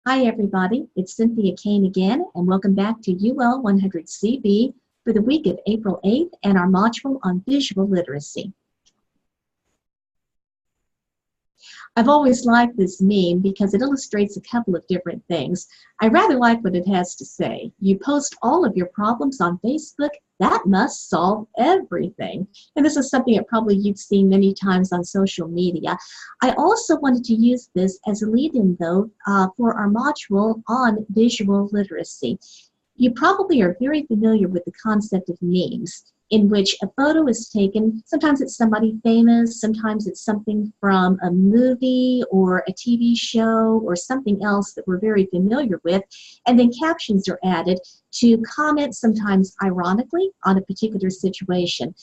Hi everybody, it's Cynthia Kane again, and welcome back to UL100ZB for the week of April 8th and our module on visual literacy. I've always liked this meme because it illustrates a couple of different things. I rather like what it has to say. You post all of your problems on Facebook, that must solve everything. And this is something that probably you've seen many times on social media. I also wanted to use this as a lead-in, though, for our module on visual literacy. You probably are very familiar with the concept of memes, in which a photo is taken. Sometimes it's somebody famous, sometimes it's something from a movie or a TV show or something else that we're very familiar with, and then captions are added to comment, sometimes ironically, on a particular situation.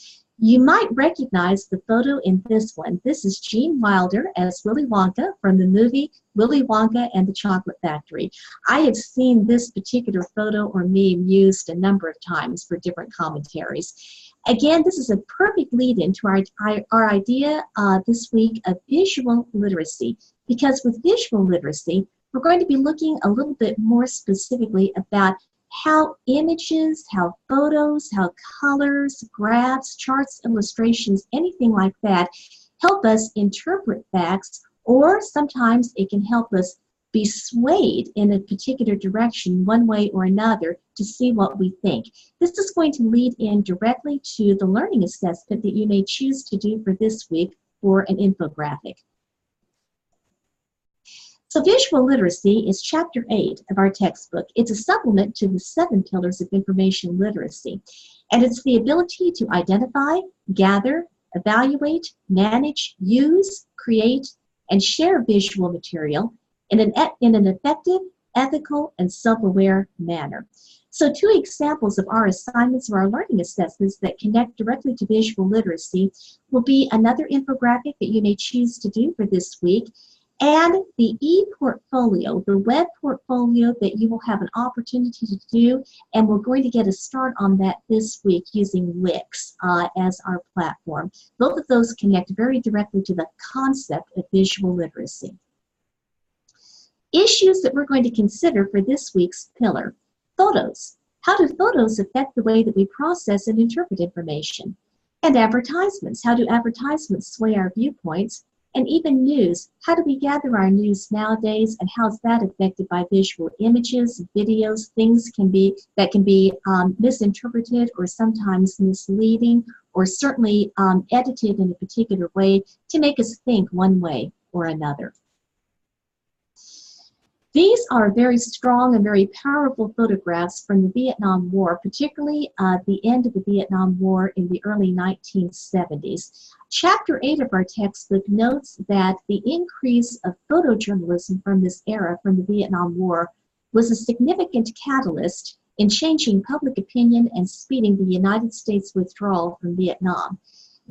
You might recognize the photo in this one. This is Gene Wilder as Willy Wonka from the movie Willy Wonka and the Chocolate Factory. I have seen this particular photo or meme used a number of times for different commentaries. Again, this is a perfect lead-in to our idea this week of visual literacy, because with visual literacy, we're going to be looking a little bit more specifically about how images, how photos, how colors, graphs, charts, illustrations, anything like that help us interpret facts, or sometimes it can help us be swayed in a particular direction one way or another to see what we think. This is going to lead in directly to the learning assessment that you may choose to do for this week for an infographic. So visual literacy is chapter 8 of our textbook. It's a supplement to the 7 pillars of information literacy. And it's the ability to identify, gather, evaluate, manage, use, create, and share visual material in an effective, ethical, and self-aware manner. So 2 examples of our assignments or our learning assessments that connect directly to visual literacy will be another infographic that you may choose to do for this week, and the e-portfolio, the web portfolio that you will have an opportunity to do, and we're going to get a start on that this week using Wix as our platform. Both of those connect very directly to the concept of visual literacy. Issues that we're going to consider for this week's pillar: photos. How do photos affect the way that we process and interpret information? And advertisements. How do advertisements sway our viewpoints? And even news. How do we gather our news nowadays, and how is that affected by visual images, videos, things that can be misinterpreted or sometimes misleading, or certainly edited in a particular way to make us think one way or another. These are very strong and very powerful photographs from the Vietnam War, particularly the end of the Vietnam War in the early 1970s. Chapter 8 of our textbook notes that the increase of photojournalism from this era, from the Vietnam War, was a significant catalyst in changing public opinion and speeding the United States withdrawal from Vietnam.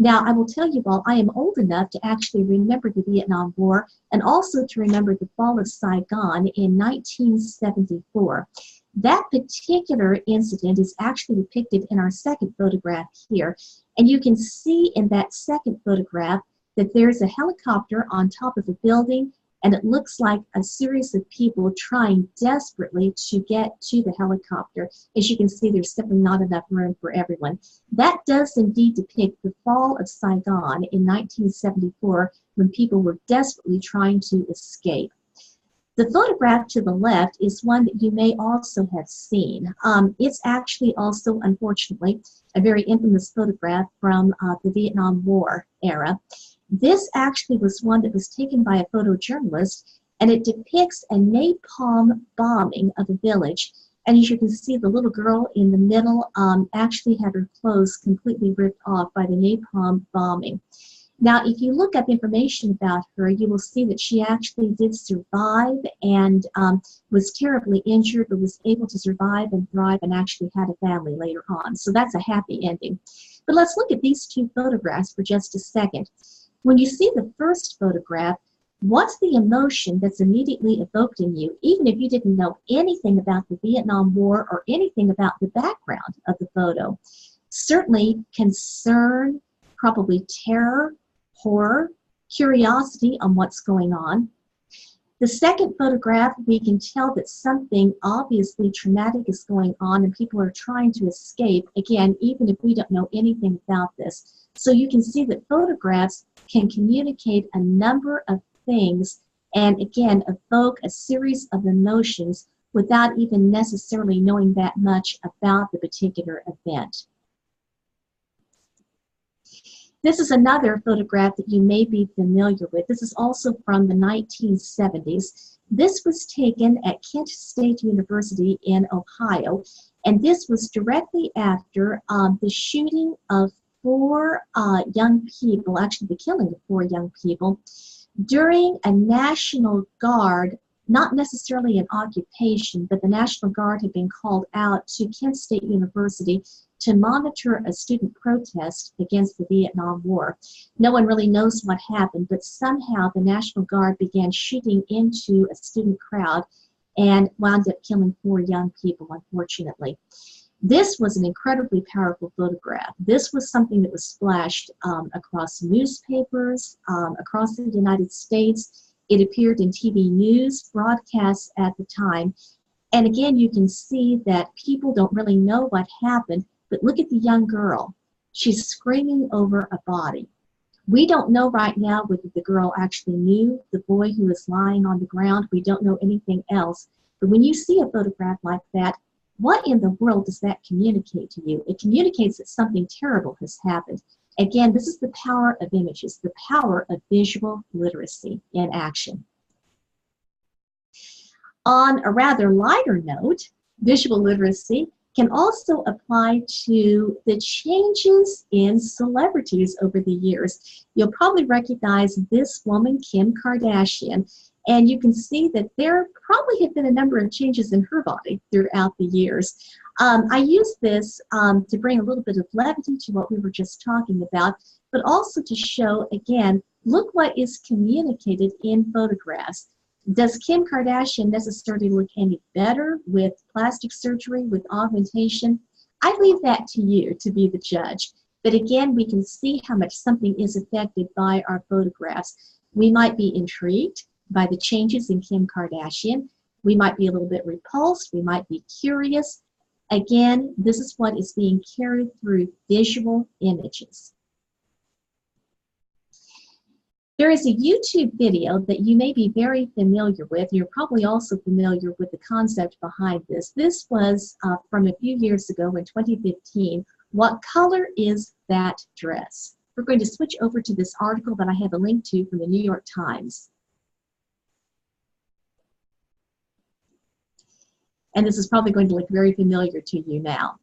Now, I will tell you all, I am old enough to actually remember the Vietnam War and also to remember the fall of Saigon in 1974. That particular incident is actually depicted in our second photograph here. And you can see in that second photograph that there's a helicopter on top of a building, and it looks like a series of people trying desperately to get to the helicopter. As you can see, there's simply not enough room for everyone. That does indeed depict the fall of Saigon in 1974, when people were desperately trying to escape. The photograph to the left is one that you may also have seen. It's actually also, unfortunately, a very infamous photograph from the Vietnam War era. This actually was one that was taken by a photojournalist, and it depicts a napalm bombing of a village. And as you can see, the little girl in the middle actually had her clothes completely ripped off by the napalm bombing. Now, if you look up information about her, you will see that she actually did survive and was terribly injured, but was able to survive and thrive and actually had a family later on. So that's a happy ending. But let's look at these 2 photographs for just a second. When you see the first photograph, what's the emotion that's immediately evoked in you, even if you didn't know anything about the Vietnam War or anything about the background of the photo? Certainly concern, probably terror, horror, curiosity on what's going on. The second photograph, we can tell that something obviously traumatic is going on and people are trying to escape, again, even if we don't know anything about this. So you can see that photographs can communicate a number of things and, again, evoke a series of emotions without even necessarily knowing that much about the particular event. This is another photograph that you may be familiar with. This is also from the 1970s. This was taken at Kent State University in Ohio, and this was directly after the shooting of 4 young people, actually the killing of 4 young people, during a National Guard, not necessarily an occupation, but the National Guard had been called out to Kent State University to monitor a student protest against the Vietnam War. No one really knows what happened, but somehow the National Guard began shooting into a student crowd and wound up killing 4 young people, unfortunately. This was an incredibly powerful photograph. This was something that was splashed across newspapers, across the United States. It appeared in TV news broadcasts at the time. And again, you can see that people don't really know what happened, but look at the young girl. She's screaming over a body. We don't know right now whether the girl actually knew the boy who was lying on the ground. We don't know anything else. But when you see a photograph like that, what in the world does that communicate to you? It communicates that something terrible has happened. Again, this is the power of images, the power of visual literacy in action. On a rather lighter note, visual literacy can also apply to the changes in celebrities over the years. You'll probably recognize this woman, Kim Kardashian, and you can see that there probably have been a number of changes in her body throughout the years. I use this to bring a little bit of levity to what we were just talking about, but also to show, again, look what is communicated in photographs. Does Kim Kardashian necessarily look any better with plastic surgery, with augmentation? I leave that to you to be the judge. But again, we can see how much something is affected by our photographs. We might be intrigued by the changes in Kim Kardashian. We might be a little bit repulsed. We might be curious. Again, this is what is being carried through visual images. There is a YouTube video that you may be very familiar with. You're probably also familiar with the concept behind this. This was from a few years ago in 2015. What color is that dress? We're going to switch over to this article that I have a link to from the New York Times. And this is probably going to look very familiar to you now.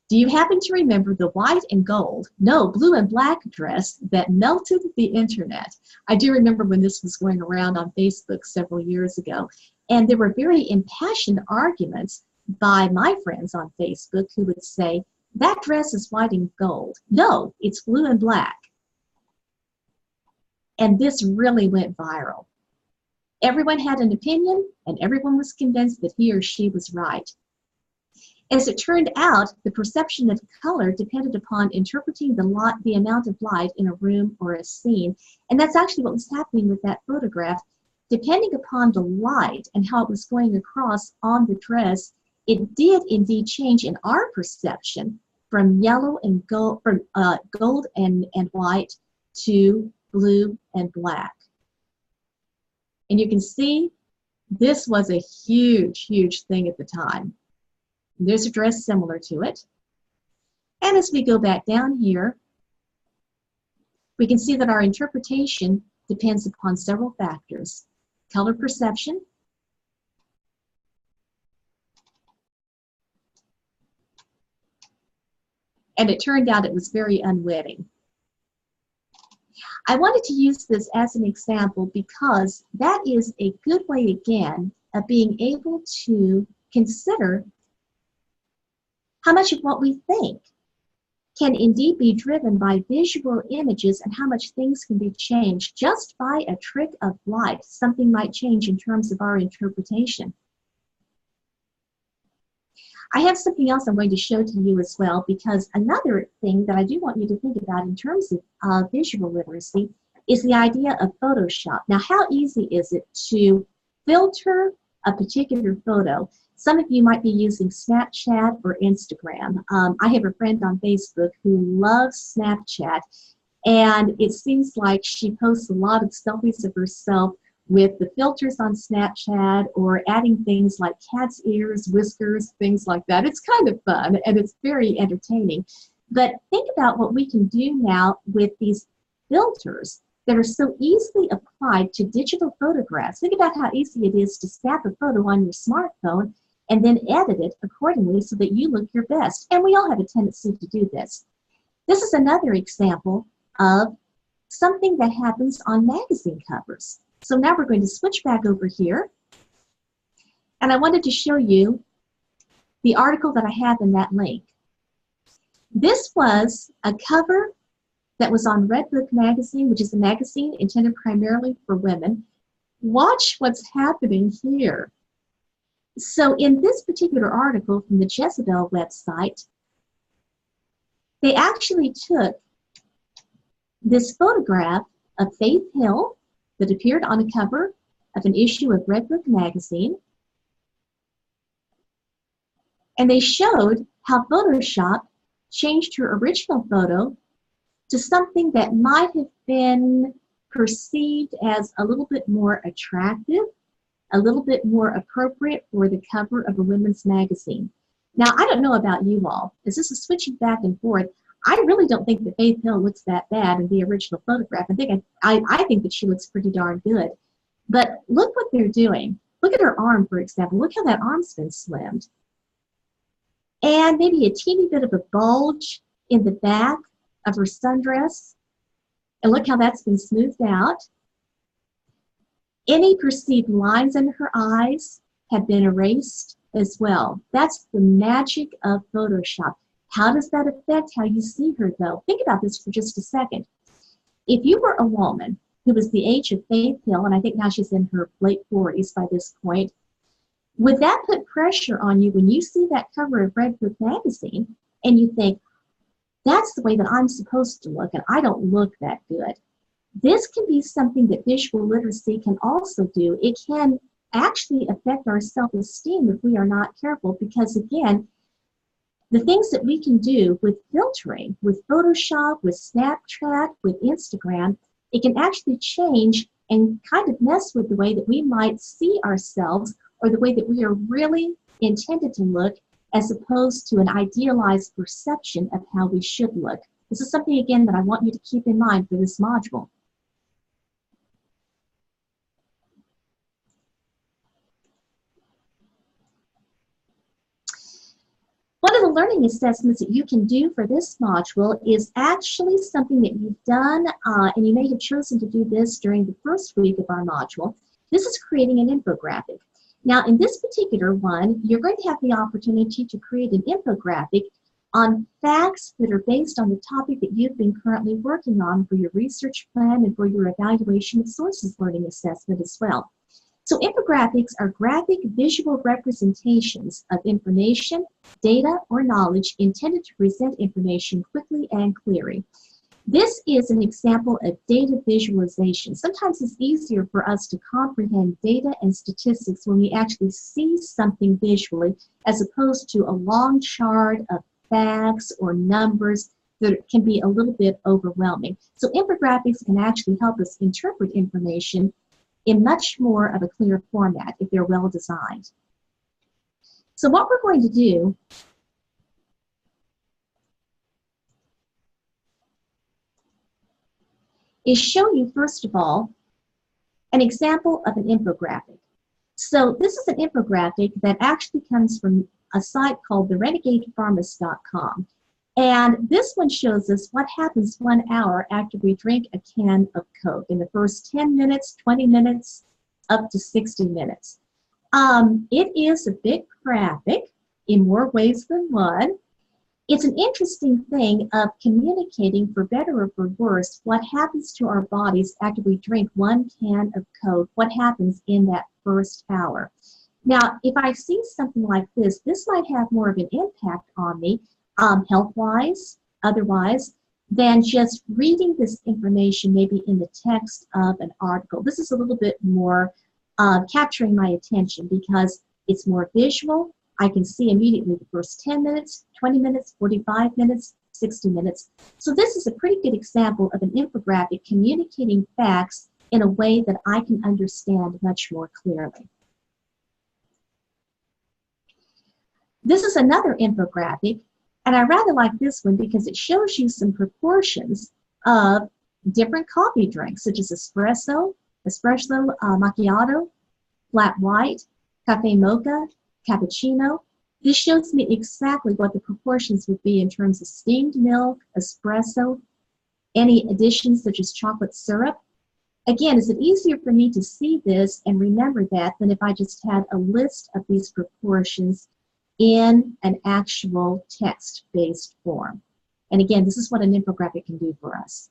Do you happen to remember the white and gold, no, blue and black dress that melted the internet? I do remember when this was going around on Facebook several years ago, and there were very impassioned arguments by my friends on Facebook who would say, that dress is white and gold. No, it's blue and black. And this really went viral. Everyone had an opinion, and everyone was convinced that he or she was right. As it turned out, the perception of color depended upon interpreting the amount of light in a room or a scene. And that's actually what was happening with that photograph. Depending upon the light and how it was going across on the dress, it did indeed change in our perception from yellow and gold, from gold and white to blue and black. And you can see this was a huge, huge thing at the time. There's a dress similar to it. And as we go back down here, we can see that our interpretation depends upon several factors. Color perception, and it turned out it was very unwitting. I wanted to use this as an example because that is a good way, again, of being able to consider how much of what we think can indeed be driven by visual images and how much things can be changed just by a trick of light. Something might change in terms of our interpretation. I have something else I'm going to show to you as well, because another thing that I do want you to think about in terms of visual literacy is the idea of Photoshop. Now, how easy is it to filter a particular photo. Some of you might be using Snapchat or Instagram. I have a friend on Facebook who loves Snapchat, and it seems like she posts a lot of selfies of herself with the filters on Snapchat or adding things like cat's ears, whiskers, things like that. It's kind of fun and it's very entertaining. But think about what we can do now with these filters that are so easily applied to digital photographs. Think about how easy it is to snap a photo on your smartphone and then edit it accordingly so that you look your best. And we all have a tendency to do this. This is another example of something that happens on magazine covers. So now we're going to switch back over here. And I wanted to show you the article that I have in that link. This was a cover that was on Redbook magazine, which is a magazine intended primarily for women. Watch what's happening here. So in this particular article from the Jezebel website, they actually took this photograph of Faith Hill that appeared on a cover of an issue of Redbook magazine, and they showed how Photoshop changed her original photo to something that might have been perceived as a little bit more attractive, a little bit more appropriate for the cover of a women's magazine. Now, I don't know about you all, as this is switching back and forth, I really don't think that Faith Hill looks that bad in the original photograph. I think that she looks pretty darn good. But look what they're doing. Look at her arm, for example. Look how that arm's been slimmed. And maybe a teeny bit of a bulge in the back of her sundress. And look how that's been smoothed out. Any perceived lines in her eyes have been erased as well. That's the magic of Photoshop. How does that affect how you see her, though? Think about this for just a second. If you were a woman who was the age of Faith Hill, and I think now she's in her late 40s by this point, would that put pressure on you when you see that cover of Redbook magazine and you think, that's the way that I'm supposed to look and I don't look that good? This can be something that visual literacy can also do. It can actually affect our self-esteem if we are not careful, because again, the things that we can do with filtering, with Photoshop, with Snapchat, with Instagram, it can actually change and kind of mess with the way that we might see ourselves or the way that we are really intended to look, as opposed to an idealized perception of how we should look. This is something, again, that I want you to keep in mind for this module. One of the learning assessments that you can do for this module is actually something that you've done, and you may have chosen to do this during the first week of our module. This is creating an infographic. Now, in this particular one, you're going to have the opportunity to create an infographic on facts that are based on the topic that you've been currently working on for your research plan and for your evaluation of sources learning assessment as well. So infographics are graphic visual representations of information, data, or knowledge intended to present information quickly and clearly. This is an example of data visualization. Sometimes it's easier for us to comprehend data and statistics when we actually see something visually, as opposed to a long chart of facts or numbers that can be a little bit overwhelming. So infographics can actually help us interpret information in much more of a clear format if they're well designed. So what we're going to do is show you, first of all, an example of an infographic. So this is an infographic that actually comes from a site called therenegadepharmacist.com. And this one shows us what happens 1 hour after we drink a can of Coke in the first 10 minutes, 20 minutes, up to 60 minutes. It is a bit graphic in more ways than one. It's an interesting thing of communicating, for better or for worse, what happens to our bodies after we drink 1 can of Coke, what happens in that first hour. Now, if I see something like this, this might have more of an impact on me, health-wise, otherwise, than just reading this information maybe in the text of an article. This is a little bit more capturing my attention because it's more visual. I can see immediately the first 10 minutes, 20 minutes, 45 minutes, 60 minutes. So this is a pretty good example of an infographic communicating facts in a way that I can understand much more clearly. This is another infographic, and I rather like this one because it shows you some proportions of different coffee drinks, such as espresso macchiato, flat white, cafe mocha, cappuccino. This shows me exactly what the proportions would be in terms of steamed milk, espresso, any additions such as chocolate syrup. Again, is it easier for me to see this and remember that than if I just had a list of these proportions in an actual text-based form? And again, this is what an infographic can do for us.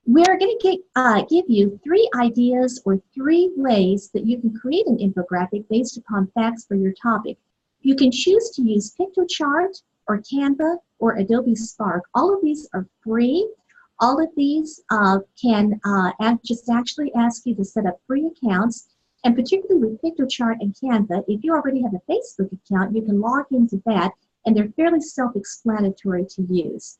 We're going to give you 3 ideas or 3 ways that you can create an infographic based upon facts for your topic. You can choose to use PictoChart or Canva or Adobe Spark. All of these are free. All of these can just actually ask you to set up free accounts. And particularly with PictoChart and Canva, if you already have a Facebook account, you can log into that, and they're fairly self-explanatory to use.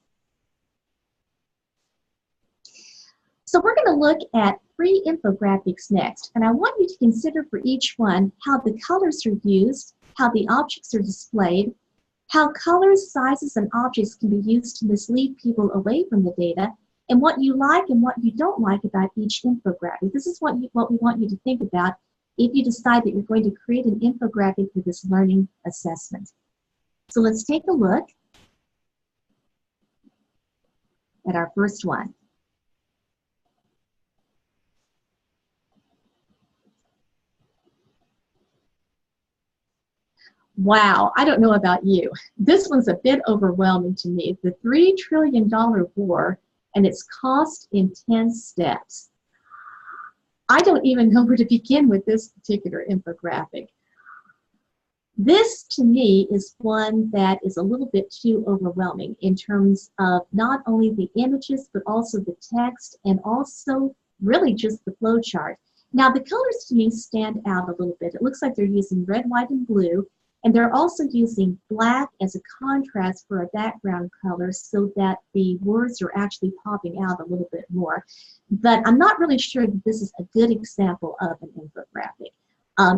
So we're going to look at free infographics next, and I want you to consider for each one how the colors are used, how the objects are displayed, how colors, sizes, and objects can be used to mislead people away from the data, and what you like and what you don't like about each infographic. This is what we want you to think about if you decide that you're going to create an infographic for this learning assessment. So let's take a look at our first one. Wow, I don't know about you. This one's a bit overwhelming to me. The $3 trillion war and its cost in 10 steps. I don't even know where to begin with this particular infographic. This, to me, is one that is a little bit too overwhelming in terms of not only the images, but also the text and also really just the flow chart. Now, the colors to me stand out a little bit. It looks like they're using red, white, and blue. And they're also using black as a contrast for a background color so that the words are actually popping out a little bit more. But I'm not really sure that this is a good example of an infographic.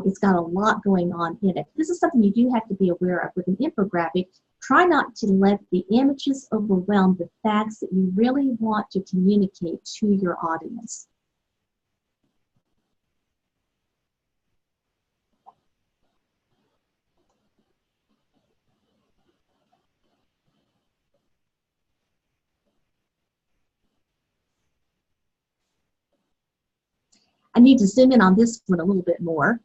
It's got a lot going on in it. This is something you do have to be aware of with an infographic. Try not to let the images overwhelm the facts that you really want to communicate to your audience. I need to zoom in on this one a little bit more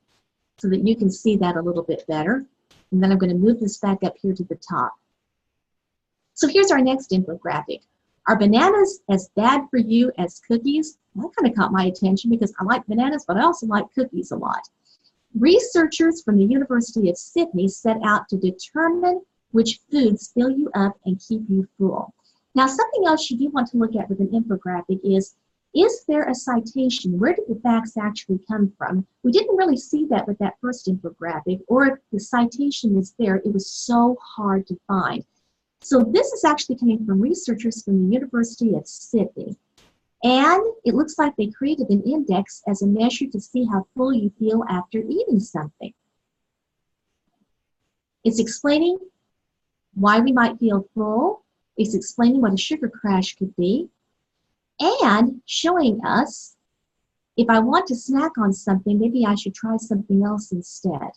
so that you can see that a little bit better. And then I'm going to move this back up here to the top. So here's our next infographic. Are bananas as bad for you as cookies? That kind of caught my attention because I like bananas, but I also like cookies a lot. Researchers from the University of Sydney set out to determine which foods fill you up and keep you full. Now, something else you do want to look at with an infographic is there a citation? Where did the facts actually come from? We didn't really see that with that first infographic, or if the citation was there, it was so hard to find. So this is actually coming from researchers from the University of Sydney. And it looks like they created an index as a measure to see how full you feel after eating something. It's explaining why we might feel full. It's explaining what a sugar crash could be, and showing us if I want to snack on something, maybe I should try something else instead.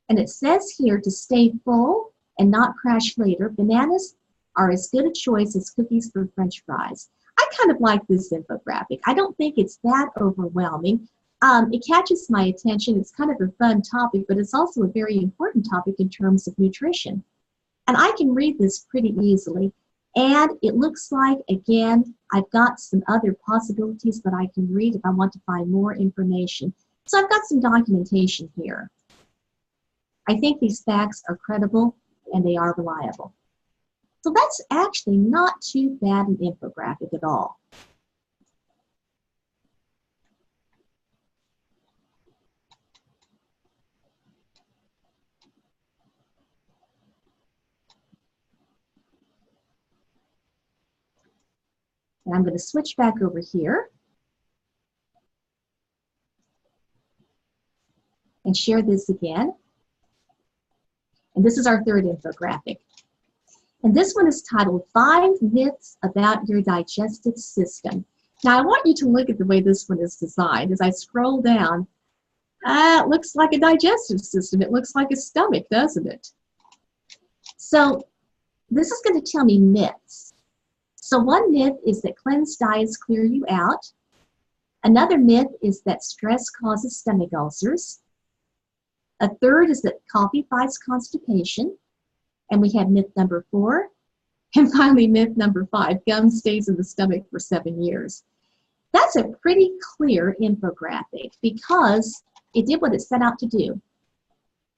And it says here to stay full and not crash later, bananas are as good a choice as cookies for French fries. I kind of like this infographic. I don't think it's that overwhelming. It catches my attention. It's kind of a fun topic, but it's also a very important topic in terms of nutrition. And I can read this pretty easily. And it looks like, again, I've got some other possibilities that I can read if I want to find more information. So I've got some documentation here. I think these facts are credible and they are reliable. So that's actually not too bad an infographic at all. And I'm going to switch back over here and share this again. And this is our third infographic. And this one is titled 5 Myths About Your Digestive System. Now I want you to look at the way this one is designed. As I scroll down, it looks like a digestive system. It looks like a stomach, doesn't it? So this is going to tell me myths. So one myth is that cleansed diets clear you out. Another myth is that stress causes stomach ulcers. A third is that coffee fights constipation. And we have myth number 4. And finally, myth number 5, gum stays in the stomach for 7 years. That's a pretty clear infographic because it did what it set out to do.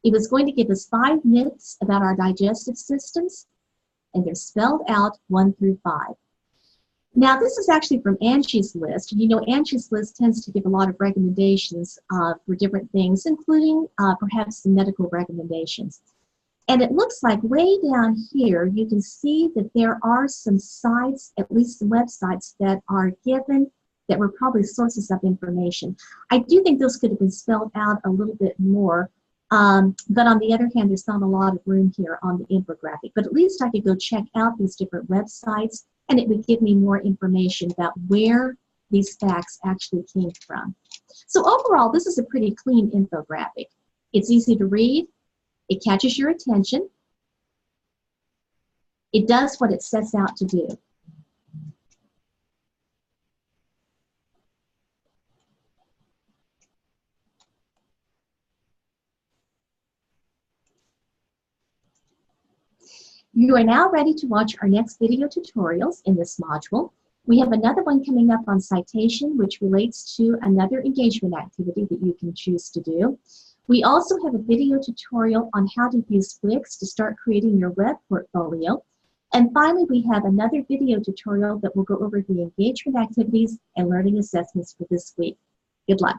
It was going to give us 5 myths about our digestive systems, and they're spelled out 1 through 5. Now, this is actually from Angie's List. You know, Angie's List tends to give a lot of recommendations for different things, including perhaps some medical recommendations. And it looks like way down here, you can see that there are some sites, at least some websites, that are given that were probably sources of information. I do think those could have been spelled out a little bit more, but on the other hand, there's not a lot of room here on the infographic. But at least I could go check out these different websites, and it would give me more information about where these facts actually came from. So overall, this is a pretty clean infographic. It's easy to read. It catches your attention. It does what it sets out to do. You are now ready to watch our next video tutorials in this module. We have another one coming up on citation, which relates to another engagement activity that you can choose to do. We also have a video tutorial on how to use Wix to start creating your web portfolio. And finally, we have another video tutorial that will go over the engagement activities and learning assessments for this week. Good luck.